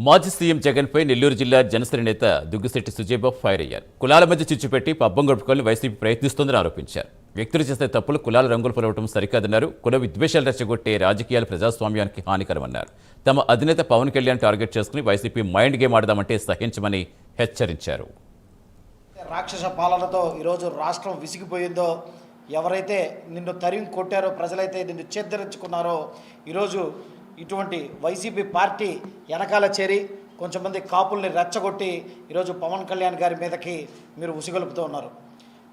మాజీ సీఎం జగన్పై నెల్లూరు జిల్లా జనసేన నేత దుగ్గిశెట్టి సుజయబాబు ఫైర్ అయ్యారు. కులాల మధ్య చిచ్చుపెట్టి పబ్బం గడుపుకోవాలని వైసీపీ ప్రయత్నిస్తోందని ఆరోపించారు. వ్యక్తులు చేసే తప్పులు కులాల రంగులు పొలవటం సరికాదన్నారు. కుల విద్వేషాలు రెచ్చగొట్టే రాజకీయాలు ప్రజాస్వామ్యానికి హానికరమన్నారు. తమ అధినేత పవన్ కళ్యాణ్ టార్గెట్ చేసుకుని వైసీపీ మైండ్ గేమ్ ఆడదామంటే సహించమని హెచ్చరించారు. రాక్షస పాలనతో ఈరోజు రాష్ట్రం విసిగిపోయిందో, ఎవరైతే నిన్ను తరిమి కొట్టారో, ప్రజలైతే నిన్ను చేద్దరించుకున్నారో, ఈరోజు ఇటువంటి వైసీపీ పార్టీ వెనకాల చేరి కొంచెంమంది కాపుల్ని రెచ్చగొట్టి ఈరోజు పవన్ కళ్యాణ్ గారి మీదకి మీరు ఉసిగొలుపుతూ ఉన్నారు.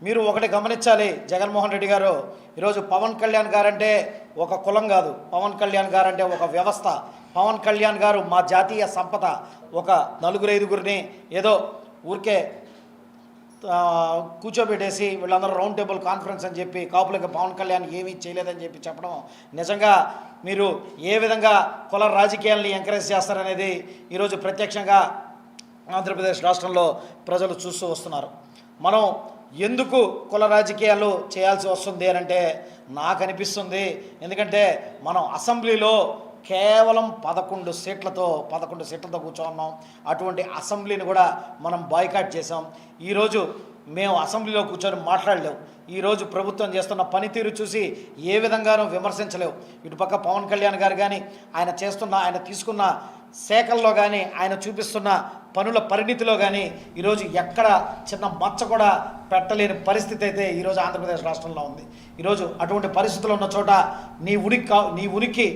మీరు ఒకటి గమనించాలి, జగన్మోహన్ రెడ్డి గారు, ఈరోజు పవన్ కళ్యాణ్ గారంటే ఒక కులం కాదు, పవన్ కళ్యాణ్ గారంటే ఒక వ్యవస్థ. పవన్ కళ్యాణ్ గారు మా జాతీయ సంపద. ఒక నలుగురు ఐదుగురిని ఏదో ఊరికే కూర్చోబెట్టేసి వీళ్ళందరూ రౌండ్ టేబుల్ కాన్ఫరెన్స్ అని చెప్పి కాపులకి పవన్ కళ్యాణ్ ఏమీ చేయలేదని చెప్పి చెప్పడం నిజంగా మీరు ఏ విధంగా కుల రాజకీయాల్ని ఎంకరేజ్ చేస్తారనేది ఈరోజు ప్రత్యక్షంగా ఆంధ్రప్రదేశ్ రాష్ట్రంలో ప్రజలు చూస్తూ వస్తున్నారు. మనం ఎందుకు కుల రాజకీయాలు చేయాల్సి వస్తుంది అని అంటే నాకు అనిపిస్తుంది, ఎందుకంటే మనం అసెంబ్లీలో కేవలం 11 సీట్లతో కూర్చోన్నాం. అటువంటి అసెంబ్లీని కూడా మనం బాయ్కాట్ చేసాం. ఈరోజు మేము అసెంబ్లీలో కూర్చొని మాట్లాడలేవు. ఈరోజు ప్రభుత్వం చేస్తున్న పనితీరు చూసి ఏ విధంగానూ విమర్శించలేవు. ఇటుపక్క పవన్ కళ్యాణ్ గారు కానీ ఆయన తీసుకున్న శాఖల్లో కానీ ఆయన చూపిస్తున్న పనుల పరిణితిలో కానీ ఈరోజు ఎక్కడ చిన్న మచ్చ కూడా పెట్టలేని పరిస్థితి అయితే ఈరోజు ఆంధ్రప్రదేశ్ రాష్ట్రంలో ఉంది. ఈరోజు అటువంటి పరిస్థితులు ఉన్న చోట నీ ఉనికి